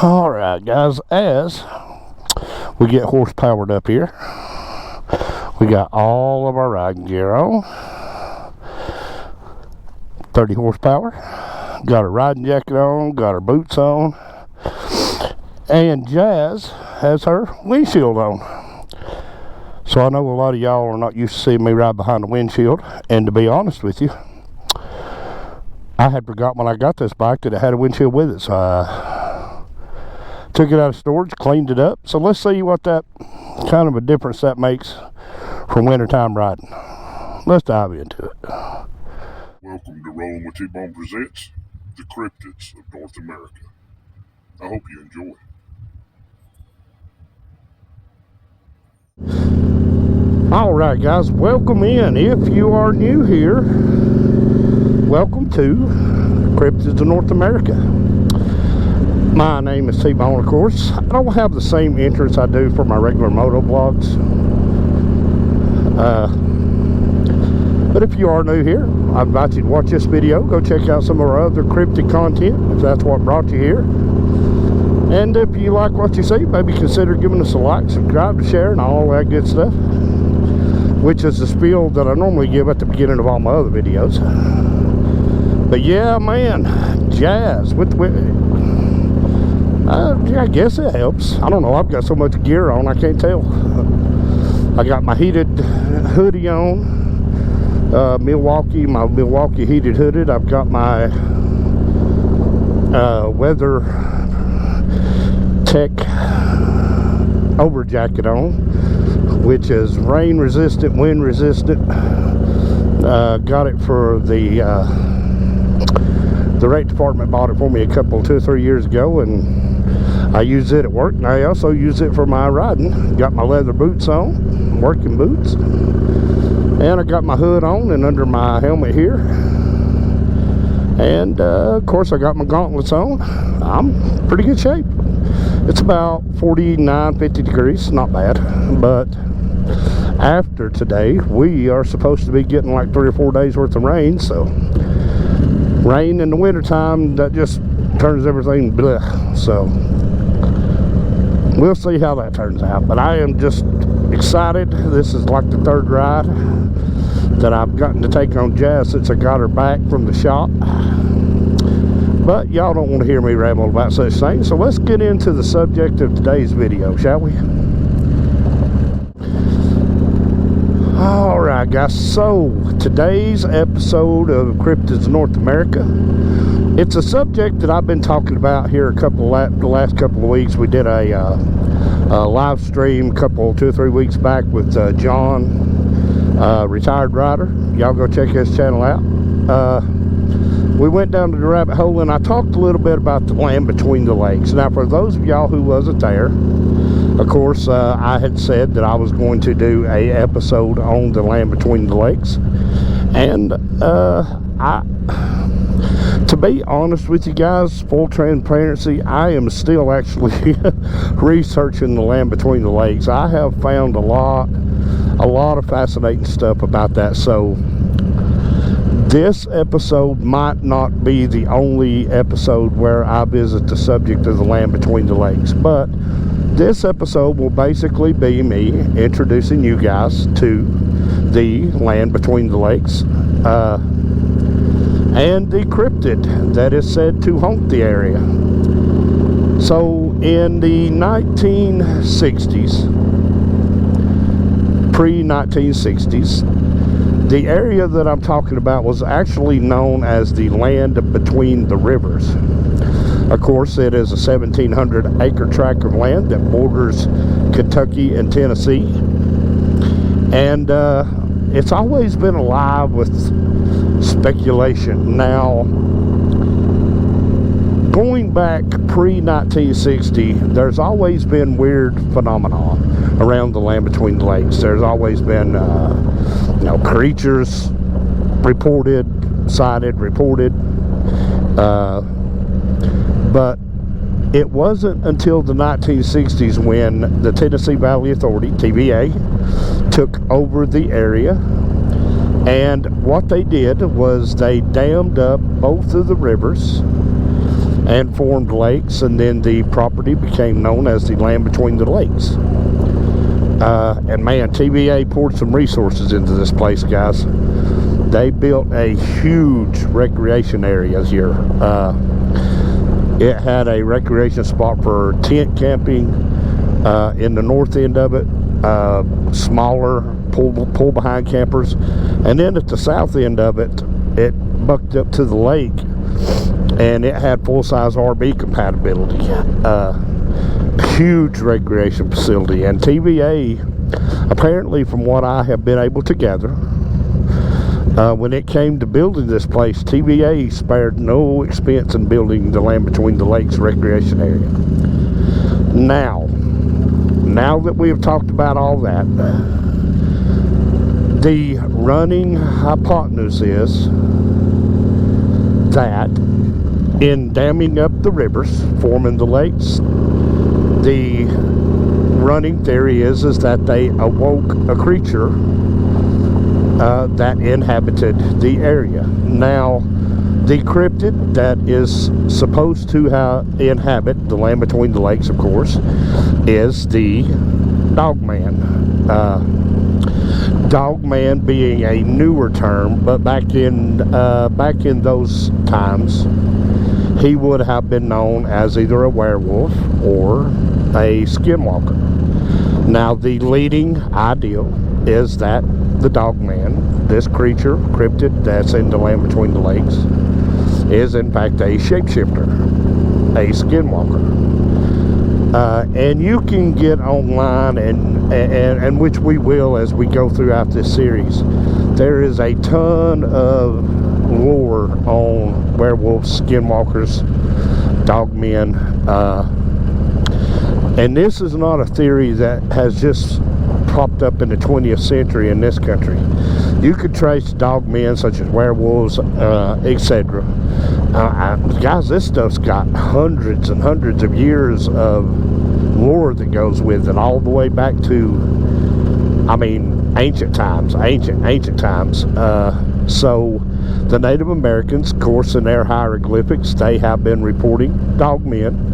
Alright guys, as we get horsepowered up here, we got all of our riding gear on. 30 horsepower, got our riding jacket on, got our boots on, and Jazz has her windshield on. So I know a lot of y'all are not used to seeing me ride behind the windshield, and to be honest with you, I had forgot when I got this bike that it had a windshield with it, so I took it out of storage, cleaned it up. So let's see what that kind of a difference that makes for wintertime riding. Let's dive into it. Welcome to Rolling with T-Bone presents the Cryptids of North America. I hope you enjoy. Alright guys, welcome in. If you are new here, welcome to Cryptids of North America. My name is T-Bone, of course. I don't have the same entrance I do for my regular moto vlogs. But if you are new here, I invite you to watch this video. Go check out some of our other cryptid content, if that's what brought you here. And if you like what you see, maybe consider giving us a like, subscribe, share, and all that good stuff. Which is the spiel that I normally give at the beginning of all my other videos. But yeah, man, Jazz with I guess it helps. I don't know, I've got so much gear on, I can't tell. I got my heated hoodie on. My Milwaukee heated hooded. I've got my Weather Tech over jacket on, which is rain resistant, wind resistant. Got it for the rate department bought it for me two or 3 years ago, and I use it at work, and I also use it for my riding. Got my leather boots on, working boots, and I got my hood on and under my helmet here, and of course I got my gauntlets on. I'm in pretty good shape. It's about 49, 50 degrees, not bad. But after today, we are supposed to be getting like 3 or 4 days worth of rain. So rain in the wintertime, that just turns everything bleh. So we'll see how that turns out. But I am just excited. This is like the third ride that I've gotten to take on Jazz since I got her back from the shop. But y'all don't want to hear me ramble about such things, so let's get into the subject of today's video, shall we? Alright guys, so today's episode of Cryptids of North America, it's a subject that I've been talking about here the last couple of weeks. We did a live stream 2 or 3 weeks back with John, retired rider. Y'all go check his channel out. We went down to the rabbit hole, and I talked a little bit about the land between the lakes. Now, for those of y'all who wasn't there, of course, I had said that I was going to do a episode on the land between the lakes. And to be honest with you guys, full transparency, I am still actually researching the land between the lakes. I have found a lot of fascinating stuff about that. So this episode might not be the only episode where I visit the subject of the land between the lakes, but this episode will basically be me introducing you guys to the land between the lakes and the cryptid that is said to haunt the area. So in the 1960s, pre-1960s, the area that I'm talking about was actually known as the land between the rivers. Of course, it is a 1,700 acre tract of land that borders Kentucky and Tennessee. And it's always been alive with speculation. Now, going back pre-1960, there's always been weird phenomena around the land between the lakes. There's always been creatures sighted, reported, but it wasn't until the 1960s when the Tennessee Valley Authority, TVA, took over the area, and what they did was they dammed up both of the rivers and formed lakes, and then the property became known as the Land Between the Lakes. And man, TVA poured some resources into this place, guys. They built a huge recreation area here. It had a recreation spot for tent camping in the north end of it, smaller pull behind campers, and then at the south end of it, it bucked up to the lake, and it had full-size RV compatibility. Huge recreation facility. And TVA, apparently from what I have been able to gather, when it came to building this place, TVA spared no expense in building the Land Between the Lakes recreation area. Now that we have talked about all that, the running hypotenuse is that in damming up the rivers, forming the lakes, the running theory is that they awoke a creature that inhabited the area. Now, the cryptid that is supposed to inhabit the Land Between the Lakes, of course, is the Dogman. Dogman being a newer term, but back in those times, he would have been known as either a werewolf or a skinwalker. Now, the leading ideal is that the Dogman, this creature, cryptid that's in the Land Between the Lakes, is in fact a shapeshifter, a skinwalker. And you can get online, and which we will as we go throughout this series. There is a ton of lore on werewolves, skinwalkers, dogmen, and this is not a theory that has just popped up in the 20th century in this country. You could trace dogmen such as werewolves, etc. Guys, this stuff's got hundreds and hundreds of years of lore that goes with it, all the way back to, I mean, ancient times. So the Native Americans, of course, in their hieroglyphics, they have been reporting dogmen,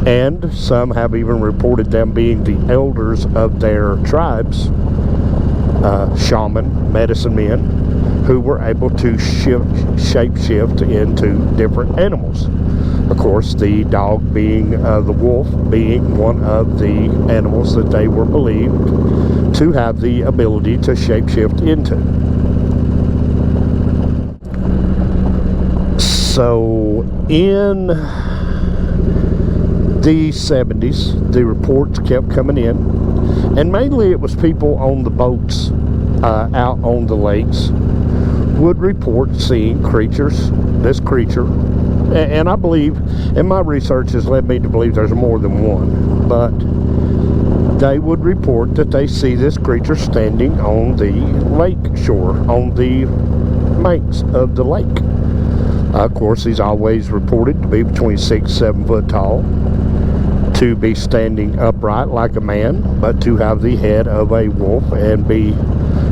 and some have even reported them being the elders of their tribes, shaman, medicine men, who were able to shape-shift into different animals. Of course, the dog being, the wolf being one of the animals that they were believed to have the ability to shape-shift into. So, in the 70s, the reports kept coming in, and mainly it was people on the boats out on the lakes would report seeing creatures, this creature, and I believe, and my research has led me to believe there's more than one, but they would report that they see this creature standing on the lake shore, on the banks of the lake. Of course, he's always reported to be between 6 and 7 foot tall, to be standing upright like a man, but to have the head of a wolf and be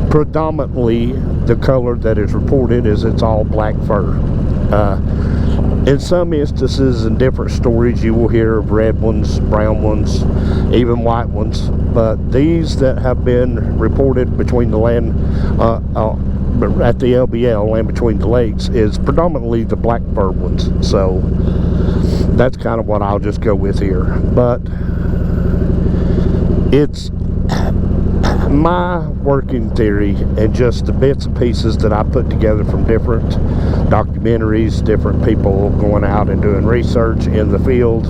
predominantly the color that is reported is it's all black fur. In some instances, in different stories, you will hear of red ones, brown ones, even white ones, but these that have been reported between the land at the LBL, Land Between the Lakes, is predominantly the black fur ones. So that's kind of what I'll just go with here. But it's my working theory, and just the bits and pieces that I put together from different documentaries, different people going out and doing research in the field.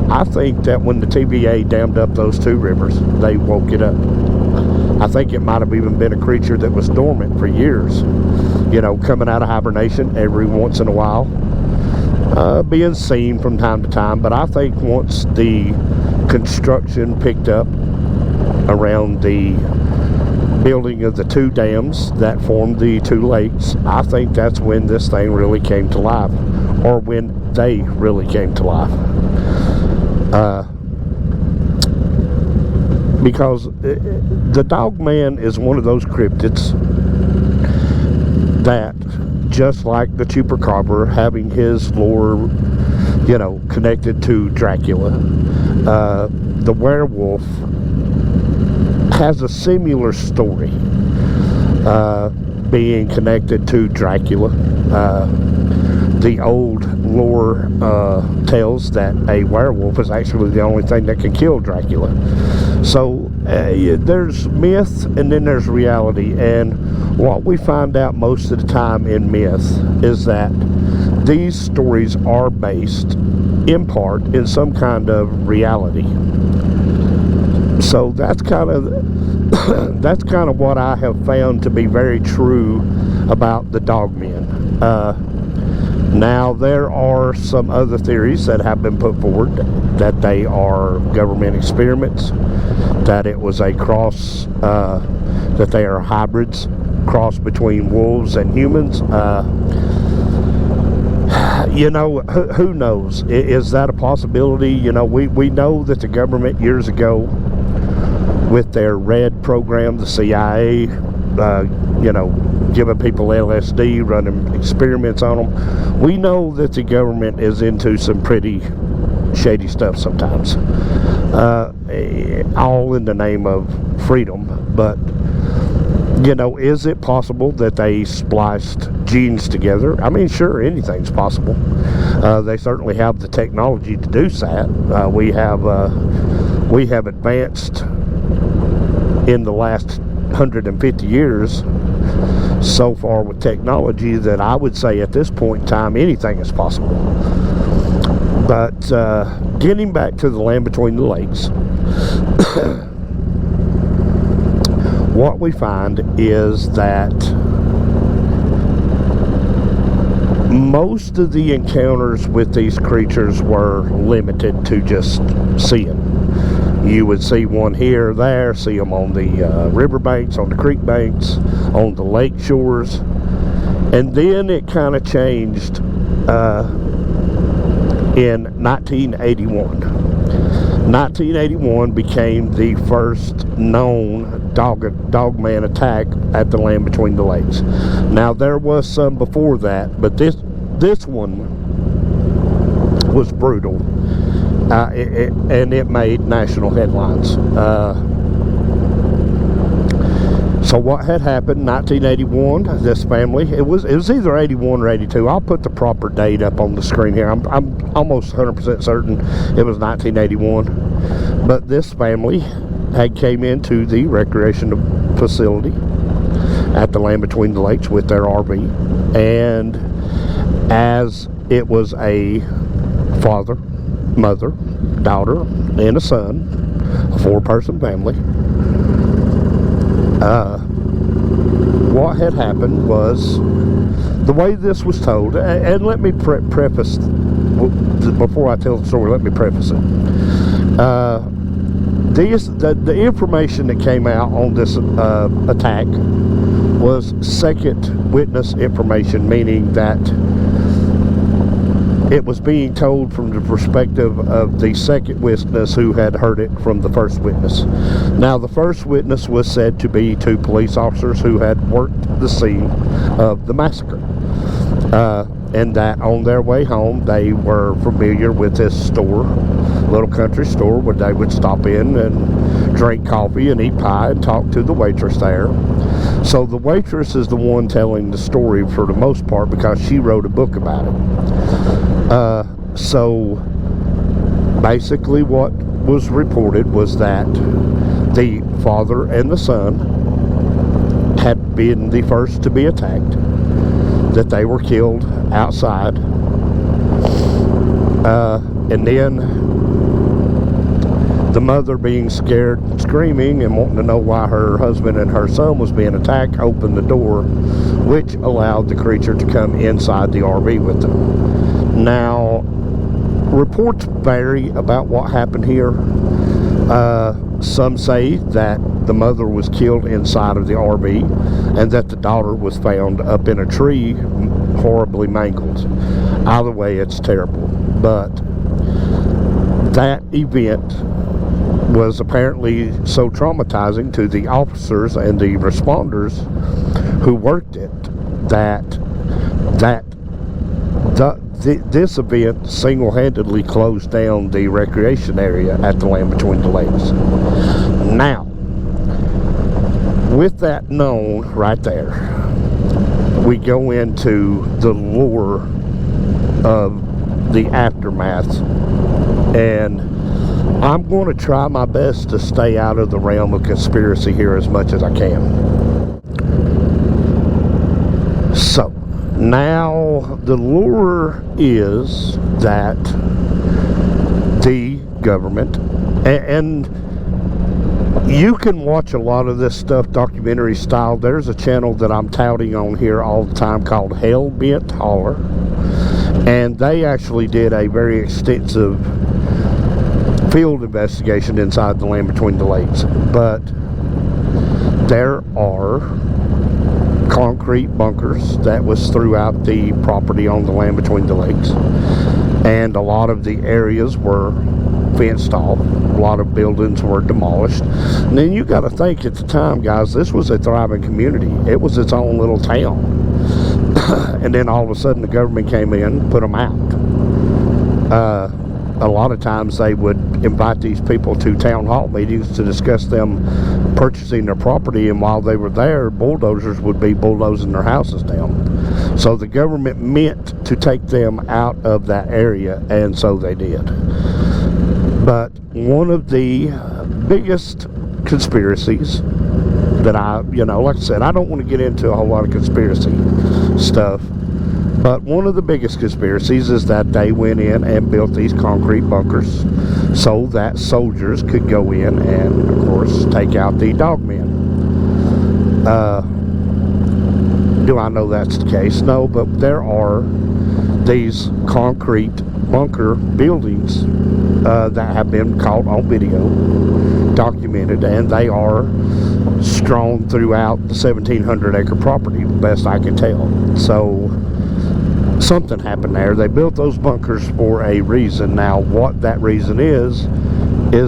I think that when the TVA dammed up those two rivers, they woke it up. I think it might have even been a creature that was dormant for years, you know, coming out of hibernation every once in a while, being seen from time to time. But I think once the construction picked up around the building of the two dams that formed the two lakes, I think that's when this thing really came to life, or when they really came to life. Because the Dogman is one of those cryptids that just like the chupacabra, having his lore, connected to Dracula. The werewolf has a similar story, being connected to Dracula. The old lore tells that a werewolf is actually the only thing that can kill Dracula. So there's myth and then there's reality, and what we find out most of the time in myth is that these stories are based in part in some kind of reality. So that's kind of what I have found to be very true about the Dogmen. Now, there are some other theories that have been put forward that they are government experiments, that it was a cross, that they are hybrids, cross between wolves and humans. Who knows? Is that a possibility? We know that the government years ago, with their RED program, the CIA, giving people LSD, running experiments on them. We know that the government is into some pretty shady stuff sometimes, all in the name of freedom. But is it possible that they spliced genes together? I mean, sure, anything's possible. They certainly have the technology to do that. We have advanced in the last 150 years so far with technology that I would say at this point in time anything is possible. But getting back to the Land Between the Lakes, what we find is that most of the encounters with these creatures were limited to just seeing. You would see one here or there, see them on the river banks, on the creek banks, on the lake shores. And then it kind of changed in 1981. 1981 became the first known dogman attack at the Land Between the Lakes. Now, there was some before that, but this one was brutal. And it made national headlines. So what had happened, 1981, this family, it was either 81 or 82. I'll put the proper date up on the screen here. I'm almost 100% certain it was 1981. But this family had came into the recreation facility at the Land Between the Lakes with their RV. And as it was a father, mother, daughter, and a son, a 4-person family. What had happened was, the way this was told, and let me preface, before I tell the story, let me preface it. The information that came out on this attack was second witness information, meaning that it was being told from the perspective of the second witness who had heard it from the first witness. Now, the first witness was said to be 2 police officers who had worked the scene of the massacre. And that on their way home, they were familiar with this store, little country store, where they would stop in and drink coffee and eat pie and talk to the waitress there. So the waitress is the one telling the story for the most part because she wrote a book about it. So basically what was reported was that the father and the son had been the first to be attacked, that they were killed outside, and then the mother, being scared and screaming and wanting to know why her husband and her son was being attacked, opened the door, which allowed the creature to come inside the RV with them. Now, reports vary about what happened here. Some say that the mother was killed inside of the RV and that the daughter was found up in a tree, horribly mangled. Either way, it's terrible. But that event was apparently so traumatizing to the officers and the responders who worked it that that this event single-handedly closed down the recreation area at the Land Between the Lakes. Now, with that known right there, we go into the lore of the aftermath, and I'm going to try my best to stay out of the realm of conspiracy here as much as I can. So, now the lure is that the government, and you can watch a lot of this stuff documentary style. There's a channel that I'm touting on here all the time called Hellbent Holler, and they actually did a very extensive field investigation inside the Land Between the Lakes. But there are concrete bunkers that was throughout the property on the Land Between the Lakes, and a lot of the areas were fenced off. A lot of buildings were demolished. And then you got to think, at the time, guys, this was a thriving community. It was its own little town. And then all of a sudden the government came in, put them out. A lot of times they would invite these people to town hall meetings to discuss them purchasing their property, and while they were there, bulldozers would be bulldozing their houses down. So the government meant to take them out of that area, and so they did. But one of the biggest conspiracies that like I said, I don't want to get into a whole lot of conspiracy stuff, but one of the biggest conspiracies is that they went in and built these concrete bunkers so that soldiers could go in and, of course, take out the dogmen. Do I know that's the case? No, but there are these concrete bunker buildings that have been caught on video, documented, and they are strewn throughout the 1,700-acre property, best I can tell. So something happened there. They built those bunkers for a reason. Now, what that reason is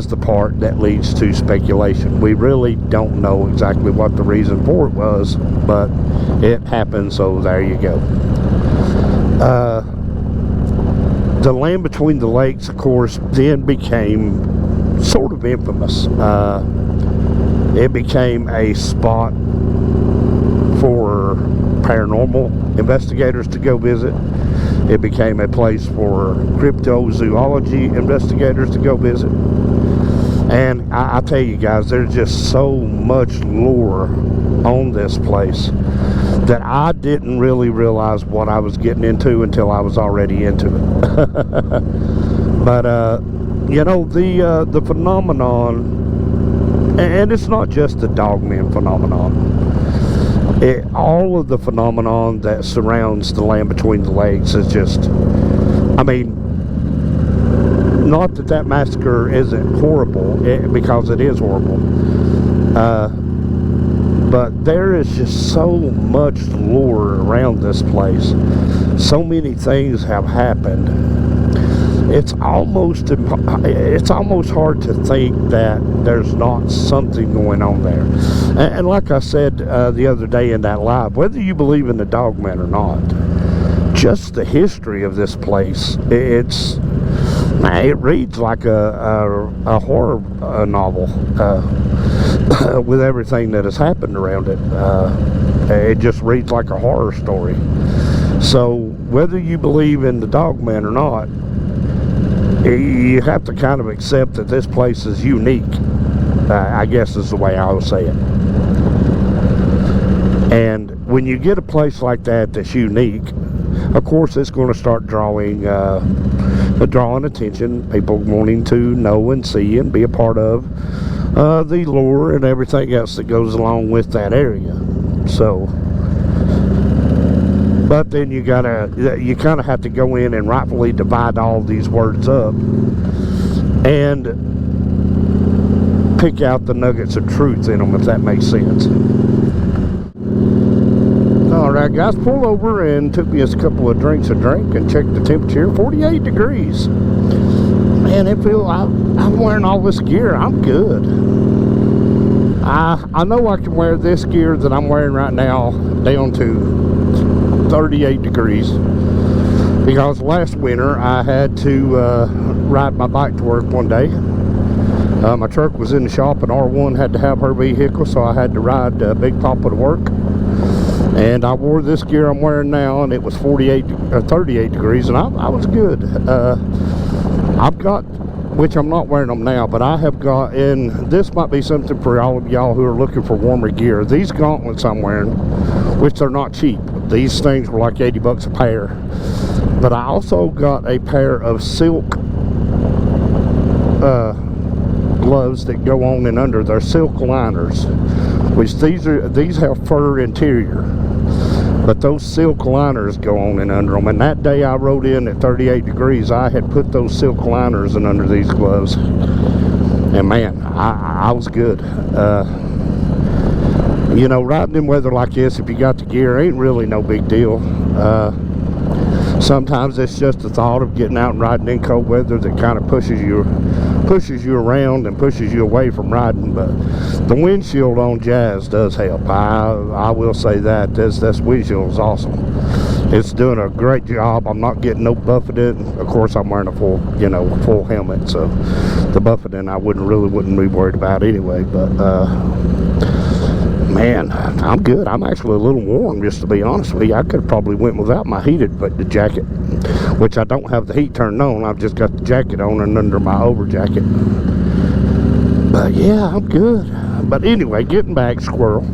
the part that leads to speculation. We really don't know exactly what the reason for it was, but it happened, so there you go. The Land Between the Lakes, of course, then became sort of infamous. It became a spot for paranormal investigators to go visit. It became a place for cryptozoology investigators to go visit. And I tell you guys, there's just so much lore on this place that I didn't really realize what I was getting into until I was already into it. But the phenomenon, and it's not just the dogman phenomenon, all of the phenomenon that surrounds the Land Between the Lakes is just, I mean, not that massacre isn't horrible, because it is horrible, but there is just so much lore around this place. So many things have happened. It's almost hard to think that there's not something going on there. And like I said the other day in that live, whether you believe in the dogman or not, just the history of this place, it reads like a horror novel with everything that has happened around it. It just reads like a horror story. So whether you believe in the dogman or not, you have to kind of accept that this place is unique, I guess is the way I would say it. And when you get a place like that that's unique, of course it's going to start drawing attention, people wanting to know and see and be a part of the lore and everything else that goes along with that area. So, but then you kind of have to go in and rightfully divide all these words up and pick out the nuggets of truth in them, if that makes sense. Alright guys, pulled over and took me a couple of drinks to drink and checked the temperature, 48 degrees. Man, I'm wearing all this gear, I'm good. I know I can wear this gear that I'm wearing right now down to 38 degrees. Because last winter I had to ride my bike to work one day. My truck was in the shop and R1 had to have her vehicle, so I had to ride Big Papa to work. And I wore this gear I'm wearing now, and it was 38 degrees, and I was good. I've got, which I'm not wearing them now, but I have got, and this might be something for all of y'all who are looking for warmer gear. These gauntlets I'm wearing, which are not cheap. These things were like 80 bucks a pair. But I also got a pair of silk gloves that go on and under. They're silk liners, which these have fur interior, but those silk liners go on and under them. And that day I rode in at 38 degrees, I had put those silk liners in under these gloves, and man, I was good. You know, riding in weather like this, if you got the gear, ain't really no big deal. Sometimes it's just the thought of getting out and riding in cold weather that kind of pushes you around and pushes you away from riding. But the windshield on Jazz does help. I will say that this windshield is awesome. It's doing a great job. I'm not getting no buffeted. Of course, I'm wearing a full helmet, so the buffeting I wouldn't be worried about anyway. But man, I'm good. I'm actually a little warm, just to be honest with you. I could have probably went without my heated jacket, which I don't have the heat turned on. I've just got the jacket on and under my over jacket. But yeah, I'm good. But anyway, getting back, squirrel,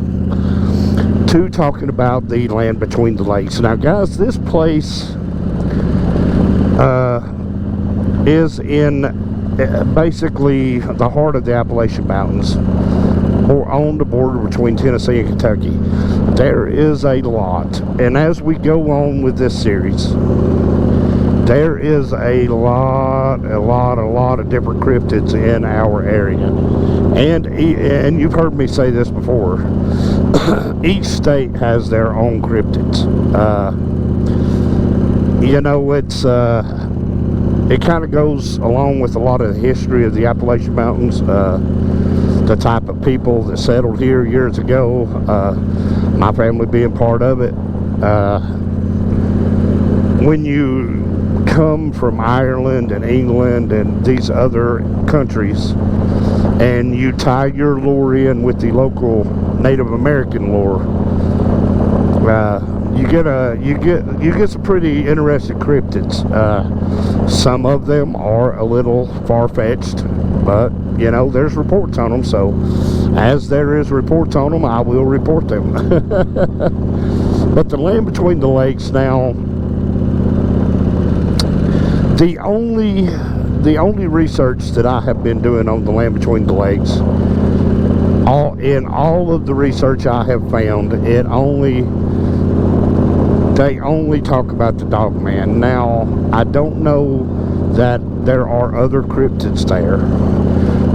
to talking about the land between the lakes. Now, guys, this place is in basically the heart of the Appalachian Mountains, or on the border between Tennessee and Kentucky. There is a lot, and as we go on with this series, there is a lot of different cryptids in our area, and you've heard me say this before. Each state has their own cryptids. You know, it kind of goes along with a lot of the history of the Appalachian Mountains. The type of people that settled here years ago, my family being part of it. When you come from Ireland and England and these other countries, and you tie your lore in with the local Native American lore, you get some pretty interesting cryptids. Some of them are a little far-fetched, but you know, there's reports on them, so as there is reports on them, I will report them. But the land between the lakes now, the only research that I have been doing on the land between the lakes, in all of the research I have found, they only talk about the Dogman. Now, I don't know that there are other cryptids there,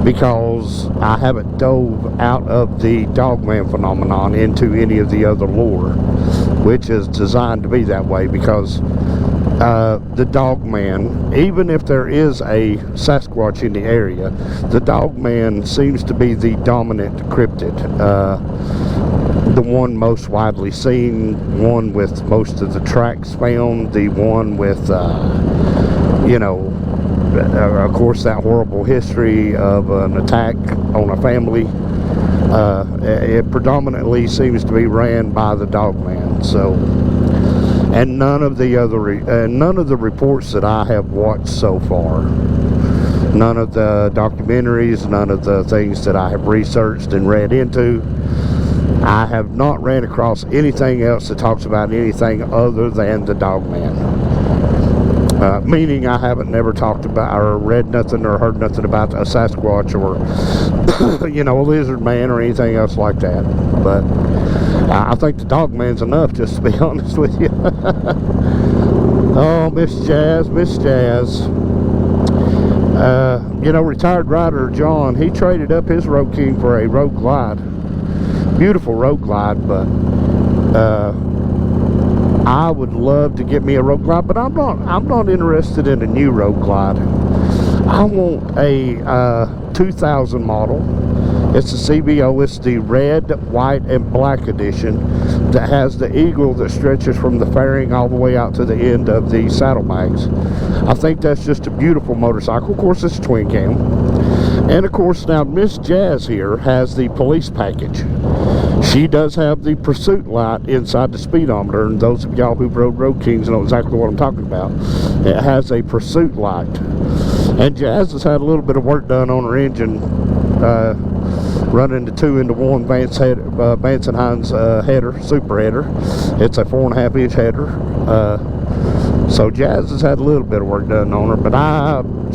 because I haven't dove out of the Dogman phenomenon into any of the other lore, which is designed to be that way, because the Dogman, even if there is a Sasquatch in the area, the Dogman seems to be the dominant cryptid, the one most widely seen, one with most of the tracks found, the one with you know, of course, that horrible history of an attack on a family. It predominantly seems to be ran by the Dogman. So, and none of the reports that I have watched so far, none of the documentaries, none of the things that I have researched and read into, I have not ran across anything else that talks about anything other than the Dogman. Meaning I haven't never talked about or read nothing or heard nothing about a Sasquatch or you know, a lizard man or anything else like that. But I think the Dogman's enough, just to be honest with you. Oh, Miss Jazz. You know, retired rider John, he traded up his Road King for a Road Glide. Beautiful Road Glide, but I would love to get me a Road Glide, but I'm not interested in a new Road Glide. I want a 2000 model. It's a CBO. It's the red, white, and black edition. that has the eagle that stretches from the fairing all the way out to the end of the saddlebags. I think that's just a beautiful motorcycle. Of course, it's twin cam. And of course, now Miss Jazz here has the police package. She does have the pursuit light inside the speedometer, and those of y'all who rode Road Kings know exactly what I'm talking about. It has a pursuit light. And Jazz has had a little bit of work done on her engine, running the 2-into-1 Vance and Hines header, super header. It's a 4.5 inch header. So Jazz has had a little bit of work done on her, but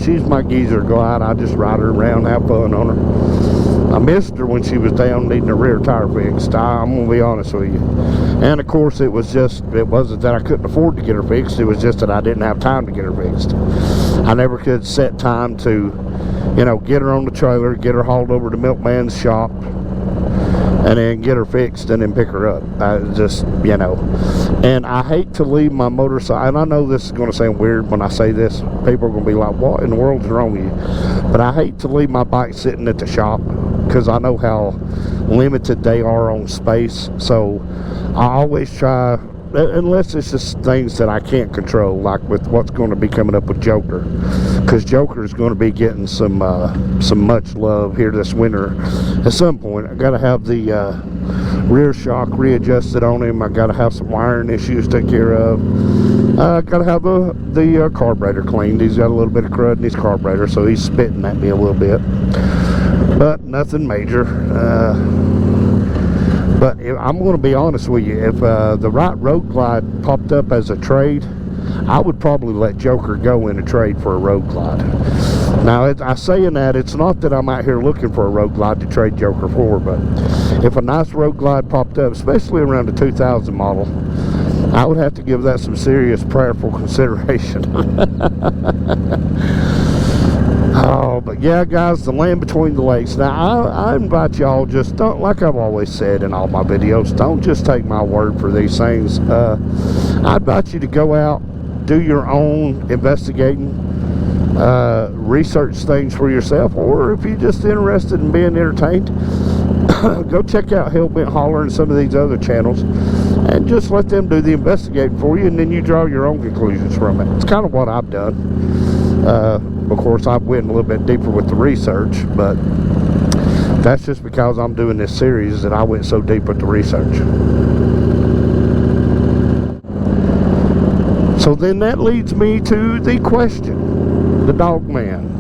she's my geezer glide. I just ride her around, have fun on her. I missed her when she was down needing a rear tire fixed. I'm gonna be honest with you. And of course, it wasn't that I couldn't afford to get her fixed. It was just that I didn't have time to get her fixed. I never could set time to, get her on the trailer, get her hauled over to Milkman's shop, and then get her fixed and then pick her up. And I hate to leave my motorcycle, and I know this is going to sound weird when I say this. People are going to be like, what in the world is wrong with you? But I hate to leave my bike sitting at the shop, because I know how limited they are on space. So I always try, unless it's just things that I can't control, like with what's going to be coming up with Joker, because Joker is going to be getting some much love here this winter. At some point, I got to have the rear shock readjusted on him. I got to have some wiring issues taken care of. I got to have the carburetor cleaned. He's got a little bit of crud in his carburetor, so he's spitting at me a little bit, but nothing major. But I'm going to be honest with you, if the right Road Glide popped up as a trade, I would probably let Joker go in a trade for a Road Glide. Now, I saying that, it's not that I'm out here looking for a Road Glide to trade Joker for, but if a nice Road Glide popped up, especially around the 2000 model, I would have to give that some serious prayerful consideration. Oh, but yeah, guys, the land between the lakes. Now, I invite y'all, just don't, like I've always said in all my videos, don't just take my word for these things. I invite you to go out, do your own investigating, research things for yourself, or if you're just interested in being entertained, go check out Hellbent Hauler and some of these other channels, and just let them do the investigating for you, and then you draw your own conclusions from it. It's kind of what I've done. Of course, I went a little bit deeper with the research, but that's just because I'm doing this series that I went so deep with the research. So then that leads me to the question, the Dog Man.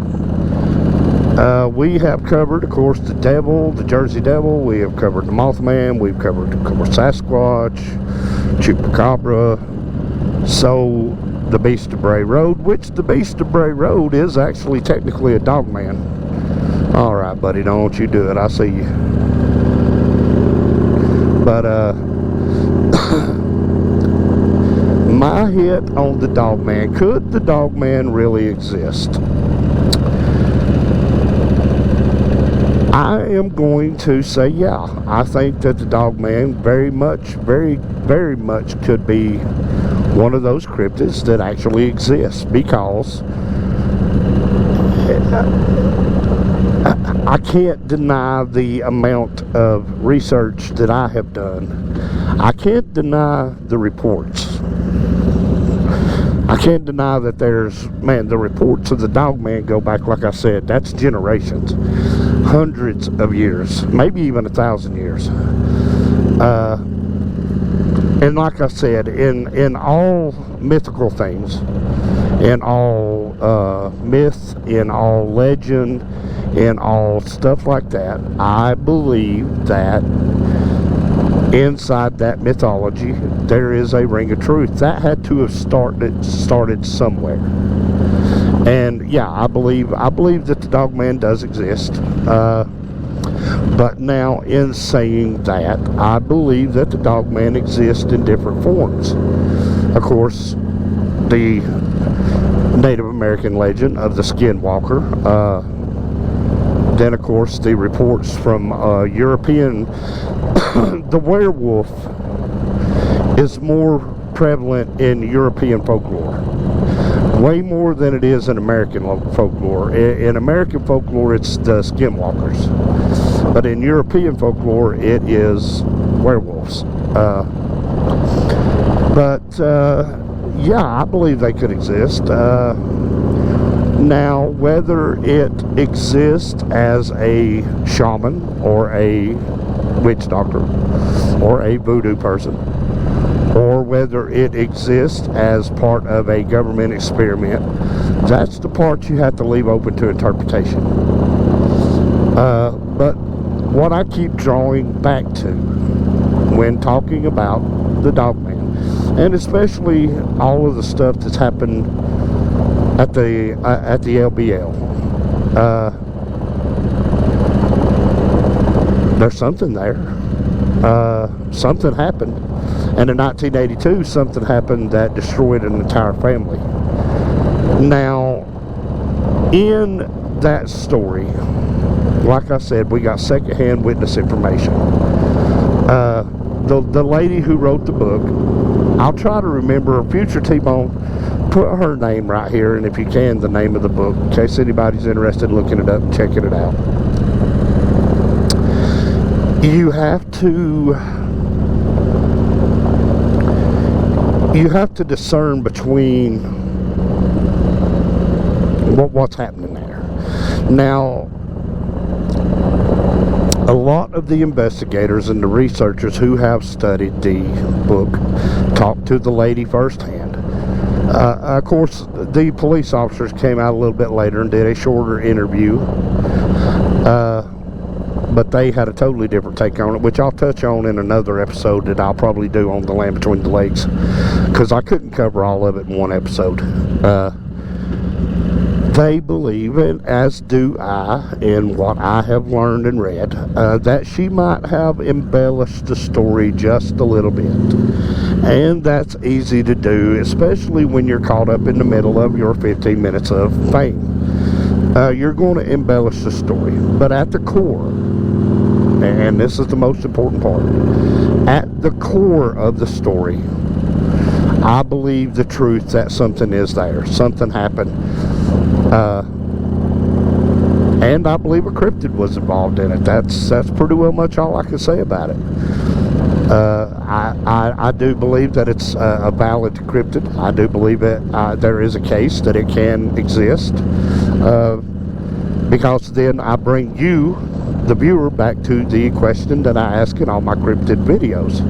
We have covered, of course, the Devil, the Jersey Devil. We have covered the Mothman. We've covered, of course, Sasquatch, Chupacabra. So the Beast of Bray Road, which the Beast of Bray Road is actually technically a Dog Man. All right, buddy, don't you do it. I see you. But my hit on the Dog Man. Could the Dog Man really exist? I am going to say yeah. I think that the Dog Man very much could be one of those cryptids that actually exists, because I can't deny the amount of research that I have done. I can't deny the reports. I can't deny that the reports of the Dog Man go back, like I said, that's generations, hundreds of years, maybe even 1,000 years. And like I said, in all mythical things, in all myth, in all legend, in all stuff like that, I believe that inside that mythology there is a ring of truth. That had to have started somewhere. And yeah, I believe that the Dog Man does exist. But now, in saying that, I believe that the Dog Man exists in different forms. Of course, the Native American legend of the Skinwalker. Then, of course, the reports from European. The werewolf is more prevalent in European folklore. Way more than it is in American folklore. In American folklore, it's the Skinwalkers. But in European folklore, it is werewolves. But yeah, I believe they could exist. Now, whether it exists as a shaman or a witch doctor or a voodoo person, or whether it exists as part of a government experiment, that's the part you have to leave open to interpretation. But what I keep drawing back to when talking about the Dogman, and especially all of the stuff that's happened at the LBL, there's something there. Something happened, and in 1982 something happened that destroyed an entire family. Now, in that story, like I said, we got secondhand witness information. The lady who wrote the book, I'll try to remember, future T-Bone, put her name right here, and if you can, the name of the book, in case anybody's interested in looking it up and checking it out. You have to discern between what's happening there. Now, a lot of the investigators and the researchers who have studied the book talked to the lady firsthand. Of course, the police officers came out a little bit later and did a shorter interview, but they had a totally different take on it, which I'll touch on in another episode that I'll probably do on the Land Between the Lakes, because I couldn't cover all of it in one episode. They believe, and as do I, in what I have learned and read, that she might have embellished the story just a little bit. And that's easy to do, especially when you're caught up in the middle of your 15 minutes of fame. You're going to embellish the story. But at the core, and this is the most important part, at the core of the story, I believe the truth that something is there. Something happened. And I believe a cryptid was involved in it. That's pretty well much all I can say about it. I do believe that it's a valid cryptid. I do believe that there is a case that it can exist, because then I bring you, the viewer, back to the question that I ask in all my cryptid videos.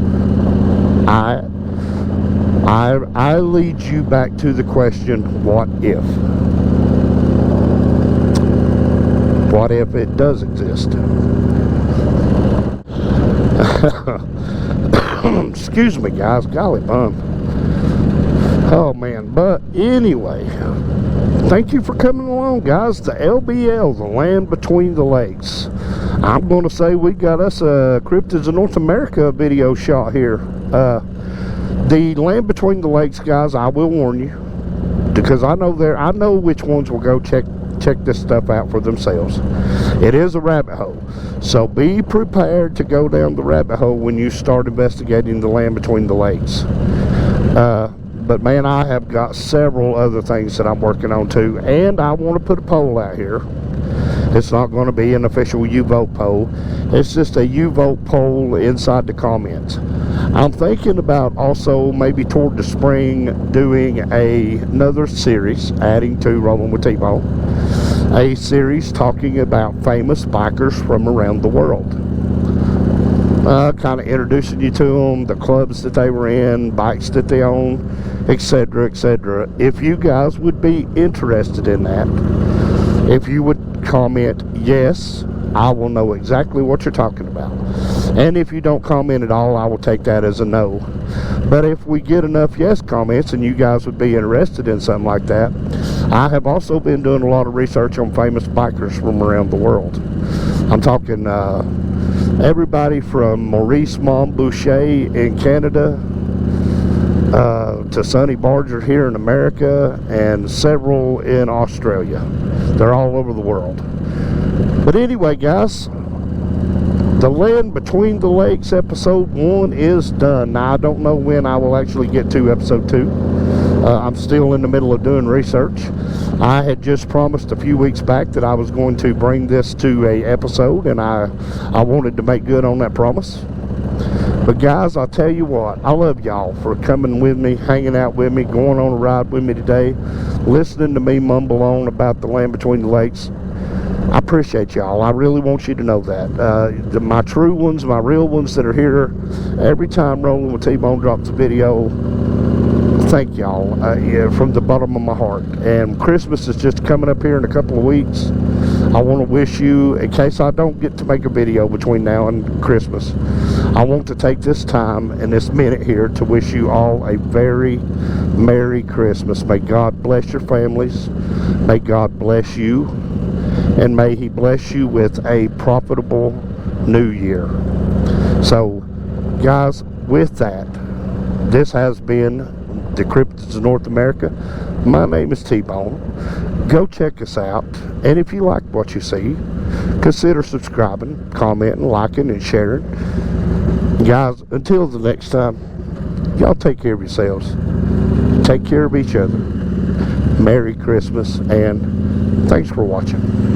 I lead you back to the question, what if? What if it does exist? Excuse me, guys. Golly bum. Oh, man. But anyway, thank you for coming along, guys. The LBL, the Land Between the Lakes. I'm going to say we got us a Cryptids of North America video shot here. The Land Between the Lakes, guys, I will warn you, because I know which ones will go check this stuff out for themselves. It is a rabbit hole, so be prepared to go down the rabbit hole when you start investigating the Land Between the Lakes. But man, I have got several other things that I'm working on too, and I want to put a poll out here. It's not going to be an official you vote poll. It's just a you vote poll inside the comments. I'm thinking about also maybe toward the spring doing another series, adding to Rolling with T-Bone, a series talking about famous bikers from around the world. Kind of introducing you to them, the clubs that they were in, bikes that they own, etc., etc. If you guys would be interested in that, if you would comment yes, I will know exactly what you're talking about. And if you don't comment at all, I will take that as a no. But if we get enough yes comments and you guys would be interested in something like that, I have also been doing a lot of research on famous bikers from around the world. I'm talking everybody from Maurice Montboucher in Canada to Sonny Barger here in America, and several in Australia. They're all over the world. But anyway, guys, the Land Between the Lakes episode 1 is done. Now, I don't know when I will actually get to episode 2. I'm still in the middle of doing research. I had just promised a few weeks back that I was going to bring this to a episode, and I wanted to make good on that promise. But guys, I'll tell you what, I love y'all for coming with me, hanging out with me, going on a ride with me today, listening to me mumble on about the Land Between the Lakes. I appreciate y'all. I really want you to know that. My true ones, my real ones that are here every time Rolling with T-Bone drops a video, thank y'all, yeah, from the bottom of my heart. And Christmas is just coming up here in a couple of weeks. I want to wish you, in case I don't get to make a video between now and Christmas, I want to take this time and this minute here to wish you all a very Merry Christmas. May God bless your families. May God bless you. And may He bless you with a profitable new year. So, guys, with that, this has been the Cryptids of North America. My name is T-Bone. Go check us out. And if you like what you see, consider subscribing, commenting, liking, and sharing. Guys, until the next time, y'all take care of yourselves. Take care of each other. Merry Christmas, and thanks for watching.